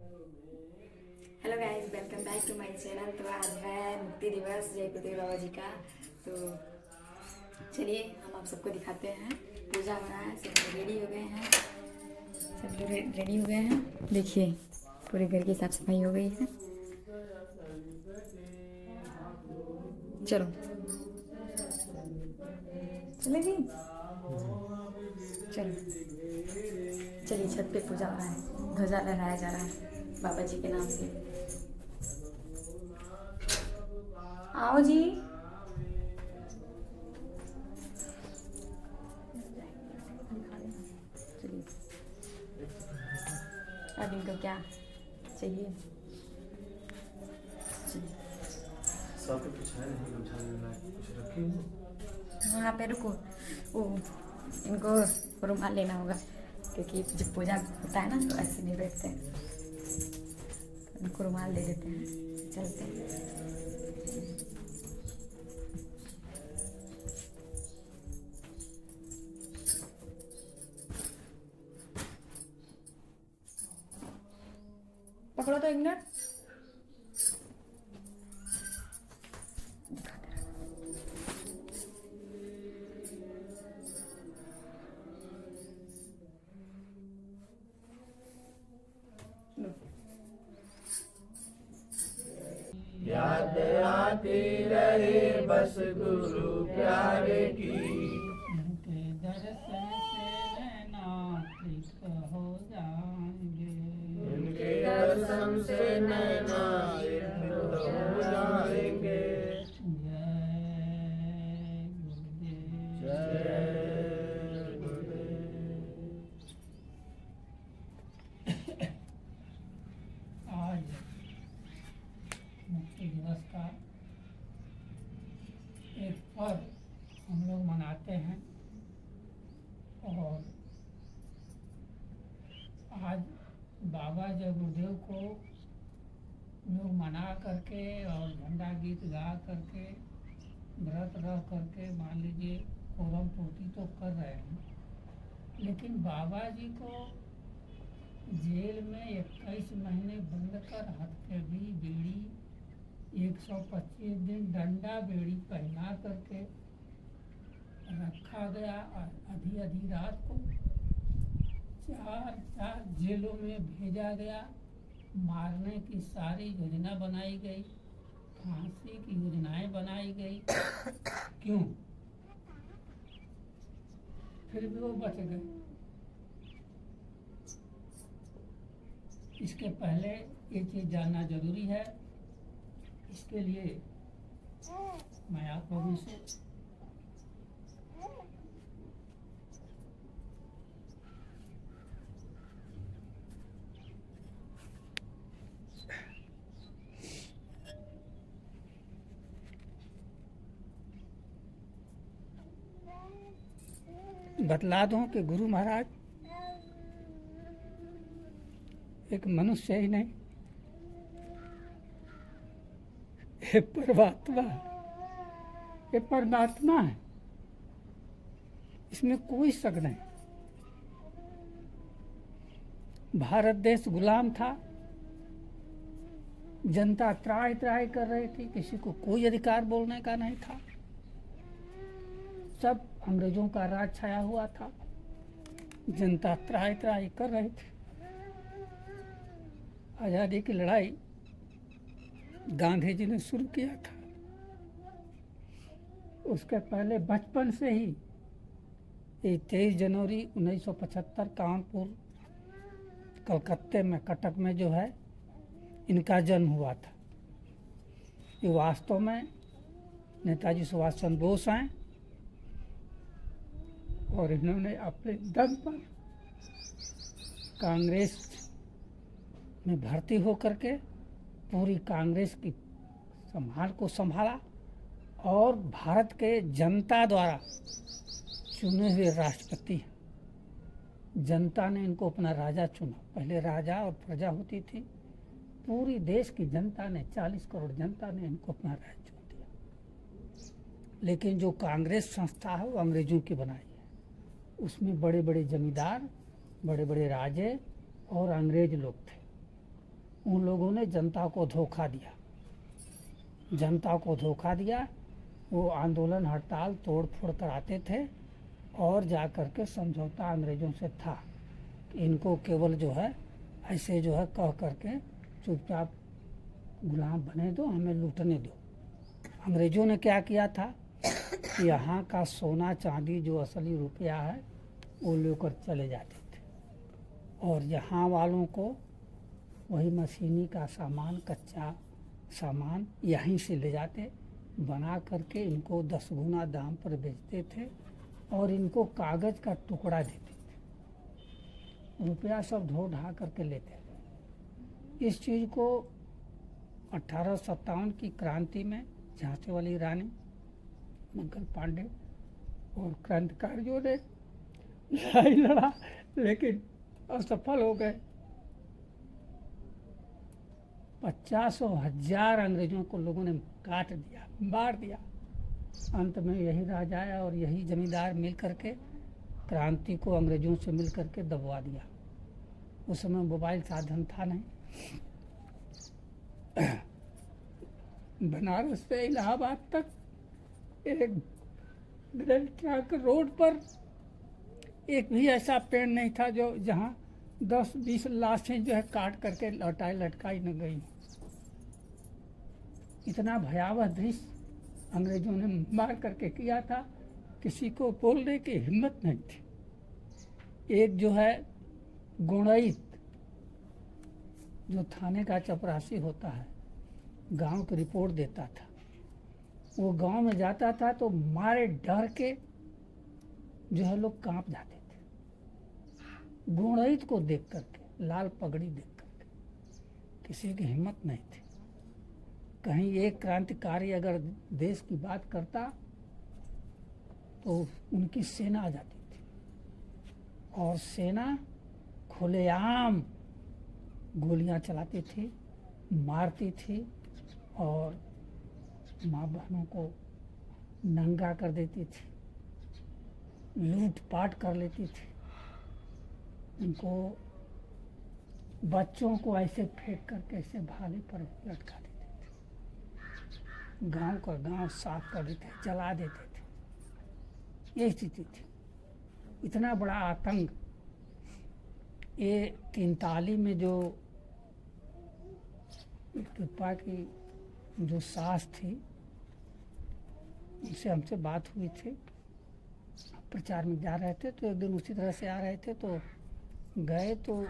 Hello guys, welcome back to my channel. तो आज है मुक्ति दिवस जय गुरुदेव बाबा जी का। तो चलिए हम आप सबको दिखाते हैं। पूजा हो रहा है, सब लोग रेडी हो गए हैं, सब लोग रेडी हो गए हैं। देखिए पूरे घर की साफ सफाई हो गई है। चलो चलेगी। चलो चलिए, छत पे पूजा हो रहा है, ध्वजा लहराया जा रहा है बाबा जी के नाम से। आओ जी। चलिए, अब इनको क्या चाहिए। वहाँ पे रुको, वो इनको रुमाल लेना होगा, क्योंकि जब पूजा होता है ना तो ऐसे नहीं बैठते हैं। इनको रुमाल दे देते हैं, चलते हैं। पकड़ो तो एक मिनट। याद आती रहे बस गुरु प्यारे की। उनके दर्शन से नैना तृप्त हो जाएंगे। उनके दर्शन से नैना तृप्त हो जाएंगे। जय गुरुदेव। जय गुरुदेव। आज मुक्ति दिवस का एक पर्व हम लोग मनाते हैं, और आज बाबा जय गुरुदेव को लोग मना करके और झंडा गीत गा करके व्रत रह करके मान लीजिए कोरम पूर्ति तो कर रहे हैं, लेकिन बाबा जी को जेल में 21 महीने बंद कर हथकड़ी बीड़ी 125 दिन डंडा बेड़ी पहना करके रखा गया। आधी आधी रात को चार जेलों में भेजा गया। मारने की सारी योजना बनाई गई, फांसी की योजनाएं बनाई गई। क्यों? फिर भी वो बच गए। इसके पहले ये चीज़ जानना जरूरी है। इसके लिए मैं आप लोगों से बतला दूं कि गुरु महाराज एक मनुष्य ही नहीं, ये परमात्मा है, ये परमात्मा है, इसमें कोई शक नहीं। भारत देश गुलाम था, जनता त्राहि त्राहि कर रही थी, किसी को कोई अधिकार बोलने का नहीं था, सब अंग्रेजों का राज छाया हुआ था, जनता त्राहि त्राहि कर रही थी। आज़ादी की लड़ाई गांधी जी ने शुरू किया था। उसके पहले बचपन से ही ये 23 जनवरी 1975 कानपुर कलकत्ते में कटक में जो है इनका जन्म हुआ था। ये वास्तव में नेताजी सुभाष चंद्र बोस हैं, और इन्होंने अपने दम पर कांग्रेस में भर्ती होकर के पूरी कांग्रेस की संभाला, और भारत के जनता द्वारा चुने हुए राष्ट्रपति, जनता ने इनको अपना राजा चुना। पहले राजा और प्रजा होती थी, पूरी देश की जनता ने 40 करोड़ जनता ने इनको अपना राजा चुन दिया। लेकिन जो कांग्रेस संस्था है वो अंग्रेजों की बनाई है। उसमें बड़े बड़े जमींदार, बड़े बड़े राजे और अंग्रेज लोग थे। उन लोगों ने जनता को धोखा दिया, जनता को धोखा दिया। वो आंदोलन हड़ताल तोड़ फोड़ कराते थे और जा कर के समझौता अंग्रेज़ों से था कि इनको केवल जो है ऐसे जो है कह करके चुपचाप गुलाम बने दो, हमें लूटने दो। अंग्रेज़ों ने क्या किया था कि यहाँ का सोना चांदी जो असली रुपया है वो लेकर चले जाते थे और यहाँ वालों को वही मशीनी का सामान, कच्चा सामान यहीं से ले जाते, बना करके इनको 10 गुना दाम पर बेचते थे और इनको कागज़ का टुकड़ा देते थे, रुपया सब धो ढा करके लेते थे। इस चीज़ को 1857 की क्रांति में झांसी वाली रानी मंगल पांडे और क्रांतिकारियों ने लड़ाई लड़ा, लेकिन असफल हो गए। 50,000 अंग्रेजों को लोगों ने काट दिया, मार दिया। अंत में यही राजा और यही जमींदार मिल करके क्रांति को अंग्रेजों से मिल करके दबवा दिया। उस समय मोबाइल साधन था नहीं। बनारस से इलाहाबाद तक एक ग्रेट ट्रंक रोड पर एक भी ऐसा पेड़ नहीं था जो जहाँ 10-20 लाशें जो है काट करके लटकाई न गई। इतना भयावह दृश्य अंग्रेजों ने मार करके किया था, किसी को बोलने की हिम्मत नहीं थी। एक जो है गुणैत जो थाने का चपरासी होता है, गांव की रिपोर्ट देता था। वो गांव में जाता था तो मारे डर के जो है लोग कांप जाते थे गुणैत को देख करके, लाल पगड़ी देख करके। किसी की हिम्मत नहीं थी। कहीं एक क्रांतिकारी अगर देश की बात करता तो उनकी सेना आ जाती थी और सेना खुलेआम गोलियां चलाती थी, मारती थी और माँ बहनों को नंगा कर देती थी, लूटपाट कर लेती थी। उनको बच्चों को ऐसे फेंक करके ऐसे भाले पर लटका देते थे, गांव का गांव साफ कर देते, जला देते थे। ये स्थिति थी। इतना बड़ा आतंक। ये 43 में जो कृपा की जो सास थी उनसे हमसे बात हुई थी। प्रचार में जा रहे थे तो एक दिन उसी तरह से आ रहे थे तो गए तो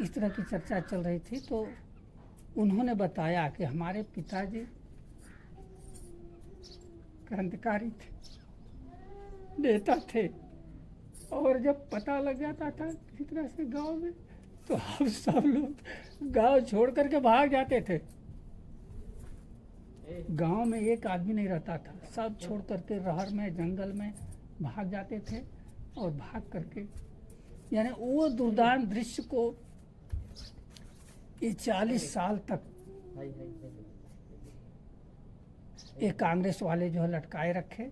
इस तरह की चर्चा चल रही थी। तो उन्होंने बताया कि हमारे पिताजी क्रांतिकारी थे, नेता थे और जब पता लग जाता था किसी तरह से गांव में तो हम सब लोग गांव छोड़ करके भाग जाते थे। गांव में एक आदमी नहीं रहता था, सब छोड़ करके रहर में जंगल में भाग जाते थे और भाग करके यानी वो दुर्दान दृश्य को ये 40 साल तक ये कांग्रेस वाले जो है लटकाए रखे।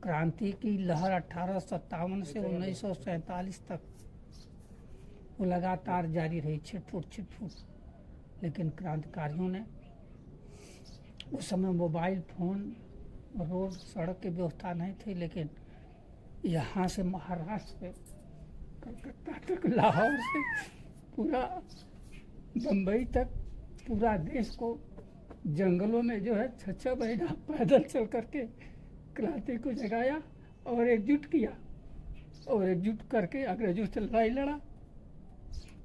क्रांति की लहर 1857 से 1947 तक वो लगातार जारी रही, छिटफुट। लेकिन क्रांतिकारियों ने उस समय मोबाइल फोन रोड सड़क की व्यवस्था नहीं थी, लेकिन यहाँ से महाराष्ट्र से कलकत्ता तक, लाहौर से पूरा बम्बई तक पूरा देश को जंगलों में जो है 6 महीना पैदल चल करके क्रांति को जगाया और एकजुट किया और एकजुट करके अंग्रेजों से लड़ाई लड़ा।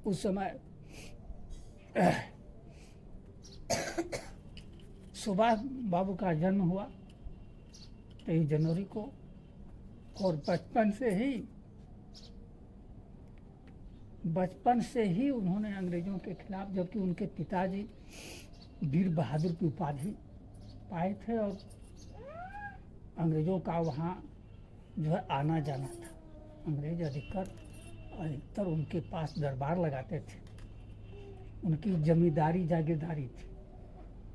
उस समय सुभाष बाबू का जन्म हुआ 23 जनवरी को और बचपन से ही उन्होंने अंग्रेजों के खिलाफ, जबकि उनके पिताजी वीर बहादुर की उपाधि पाए थे और अंग्रेजों का वहाँ जो है आना जाना था। अंग्रेज अधिकतर उनके पास दरबार लगाते थे, उनकी जमींदारी जागीरदारी थी।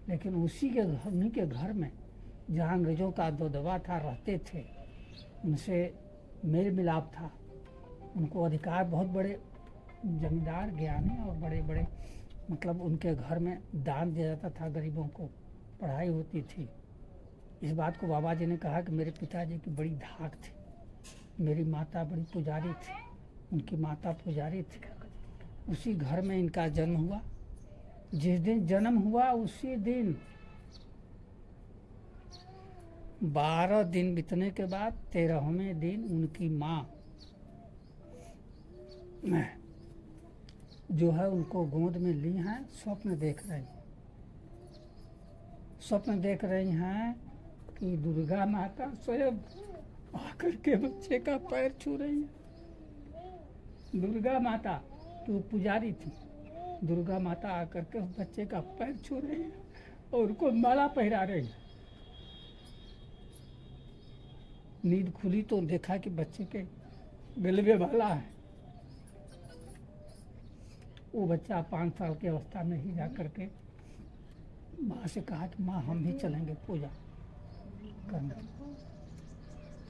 लेकिन उन्हीं के घर में जहाँ अंग्रेजों का दबदबा था रहते थे, उनसे मेल मिलाप था। उनको अधिकार, बहुत बड़े जमींदार ज्ञानी और बड़े बड़े मतलब उनके घर में दान दिया जाता था, गरीबों को पढ़ाई होती थी। इस बात को बाबा जी ने कहा कि मेरे पिताजी की बड़ी धाक थी, मेरी माता बड़ी पुजारी थी, उनकी माता पुजारी थी। उसी घर में इनका जन्म हुआ। जिस दिन जन्म हुआ उसी दिन 12 दिन बीतने के बाद 13वें दिन उनकी माँ जो है उनको गोद में ली हैं। स्वप्न देख रही हैं कि दुर्गा माता स्वयं आकर के बच्चे का पैर छू रही है। दुर्गा माता तो पुजारी थी, दुर्गा माता आकर के बच्चे का पैर छू रही है और उनको माला पहरा रही है। नींद खुली तो देखा कि बच्चे के गले में माला है। वो बच्चा 5 साल की अवस्था में ही जा करके माँ से कहा कि माँ हम भी चलेंगे पूजा करने।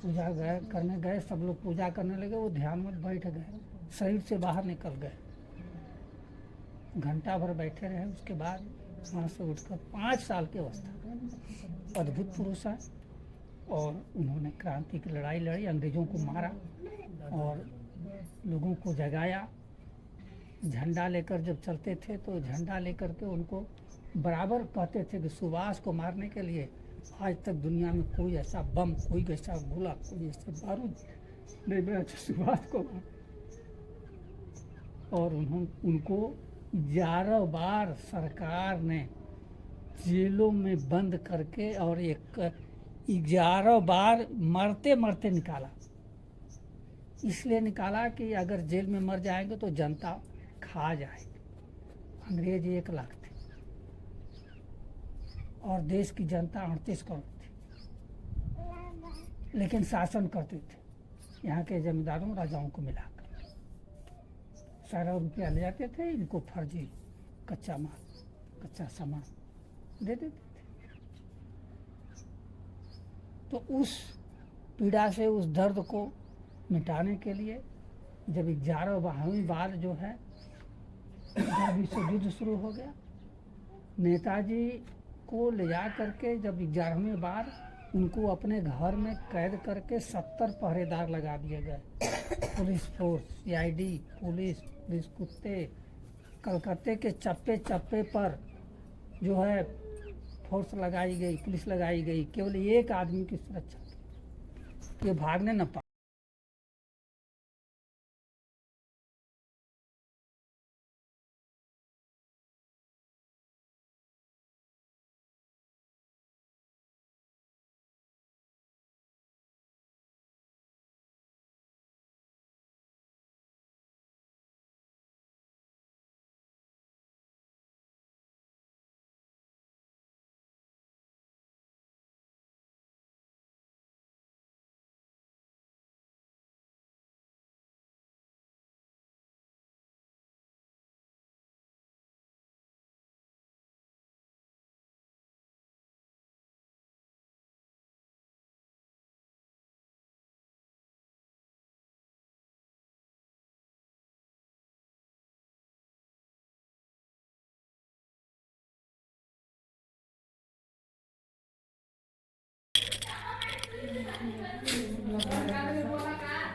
पूजा करने गए, सब लोग पूजा करने लगे, वो ध्यान में बैठ गए, शरीर से बाहर निकल गए। घंटा भर बैठे रहे, उसके बाद वहाँ से उठकर 5 साल की अवस्था, अद्भुत पुरुष है। और उन्होंने क्रांति की लड़ाई लड़ी, अंग्रेज़ों को मारा और लोगों को जगाया। झंडा लेकर जब चलते थे तो झंडा लेकर के उनको बराबर कहते थे कि सुभाष को मारने के लिए आज तक दुनिया में कोई ऐसा बम, कोई ऐसा गोला, कोई ऐसा बारूद नहीं बना सुभाष को। और उनको 11 बार सरकार ने जेलों में बंद करके और 11 बार मरते मरते निकाला। इसलिए निकाला कि अगर जेल में मर जाएंगे तो जनता खा जाएगी। अंग्रेज 1 लाख थे और देश की जनता 38 करोड़ थी, लेकिन शासन करते थे यहाँ के जमींदारों राजाओं को मिलाकर। सारा रुपया ले जाते थे, इनको फर्जी कच्चा माल, कच्चा सामान दे देते थे। तो उस पीड़ा से, उस दर्द को मिटाने के लिए जब 11वीं बार जो है जब विश्व युद्ध शुरू हो गया, नेताजी को ले जा करके जब 11वीं बार उनको अपने घर में कैद करके 70 पहरेदार लगा दिए गए। पुलिस फोर्स, CID, पुलिस कुत्ते, कलकत्ते के चप्पे चप्पे पर जो है फोर्स लगाई गई, पुलिस लगाई गई, केवल एक आदमी की सुरक्षा की, ये भागने न पाए।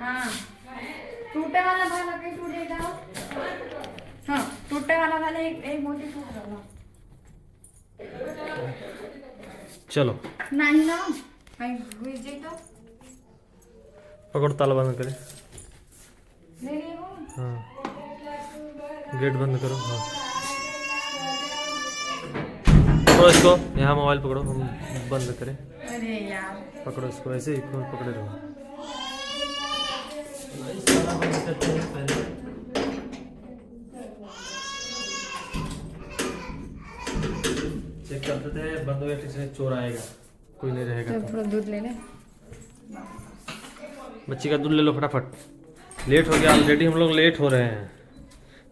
हाँ, टूटे वाला भाला कहीं टूटेगा। हाँ, टूटे वाला भाला एक मोटी टूट रहा। चलो नहीं ना, कहीं घुस जाए तो पकड़ो, ताला बंद करे। मेरी वो हाँ, गेट बंद करो। हाँ, पकड़ो इसको, यहाँ मोबाइल पकड़ो, हम बंद करें। अरे यार, पकड़ो इसको, ऐसे ही पकड़े रहो। चेक करते थे, बंद हो गया, किसी चोर आएगा, कोई नहीं रहेगा। तो थोड़ा दूध ले ले। बच्ची का दूध ले लो फटाफट, लेट हो गया ऑलरेडी, हम लोग लेट हो रहे हैं।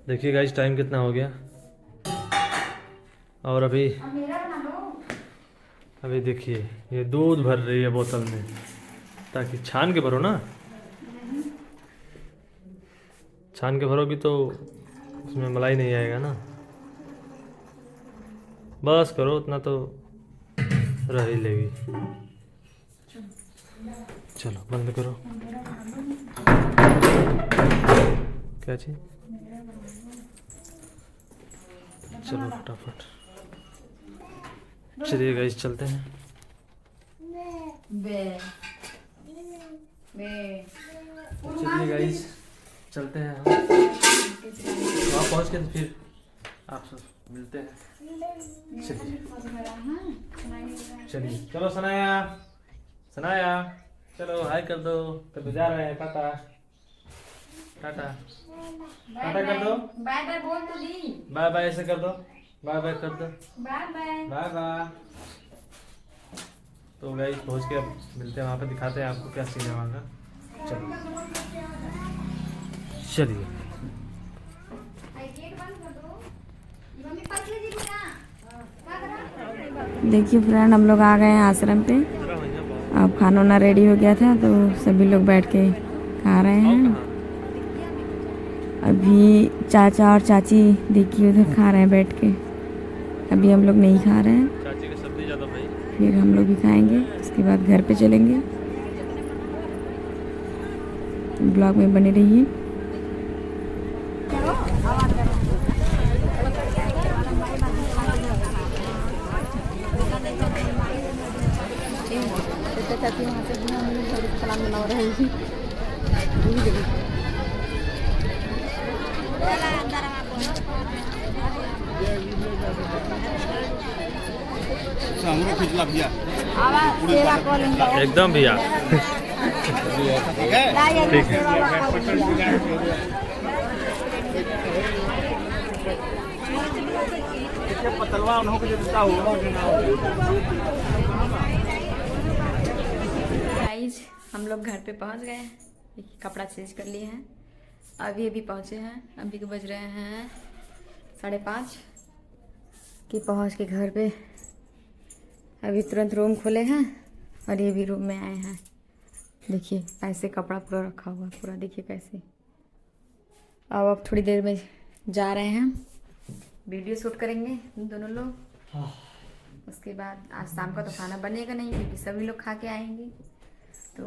देखिए गाइस टाइम कितना हो गया, और अभी देखिए ये दूध भर रही है बोतल में, ताकि छान के भरो ना, छान के भरोगी तो उसमें मलाई नहीं आएगा ना। बस करो, उतना तो रह ही लेगी। चलो बंद करो। क्या चीज? चलो फटाफट। चलिए गाइस चलते हैं। चलिए गाइस चलते हैं हम। वहाँ पहुँच के तो फिर आपसे मिलते हैं। चलिए चलिए, चलो सनाया, सनाया चलो हाय कर दो। कभी जा रहे हैं, टाटा टाटा टाटा कर दो। बाय बाय बोल तो दी। बाय बाय ऐसे कर दो, बाय बाय कर दो, बाय बाय। Bye bye. तो गाइस पहुँच के अब मिलते हैं वहाँ पे, दिखाते हैं आपको क्या सीन है वहाँ का। चलो चलिए। देखिए फ्रेंड, हम लोग आ गए हैं आश्रम पे। अब खाना वाना रेडी हो गया था तो सभी लोग बैठ के खा रहे हैं। अभी चाचा और चाची देखिए उधर खा रहे हैं बैठ के। अभी हम लोग नहीं खा रहे हैं, चाची की सब्जी ज़्यादा भाई। फिर हम लोग भी खाएंगे, उसके बाद घर पे चलेंगे। ब्लॉग में बने रहिए। एकदम भैया। ठीक है। गाइस हम लोग घर पे पहुंच गए हैं, कपड़ा चेंज कर लिए हैं। अभी पहुंचे हैं। अभी के बज रहे हैं 5:30 कि पहुंच के घर पे अभी तुरंत रूम खोले हैं और ये भी रूम में आए हैं। देखिए ऐसे कपड़ा पूरा रखा हुआ है, पूरा देखिए कैसे। अब थोड़ी देर में जा रहे हैं, वीडियो शूट करेंगे हम दोनों लोग। उसके बाद आज शाम का तो खाना बनेगा नहीं क्योंकि सभी लोग खा के आएंगे। तो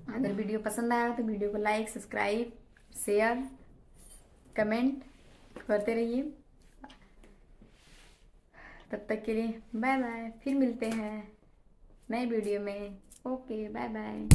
अगर वीडियो पसंद आया तो वीडियो को लाइक, सब्सक्राइब, शेयर, कमेंट करते रहिए। तब तक के लिए बाय बाय, फिर मिलते हैं नए वीडियो में। Okay bye bye.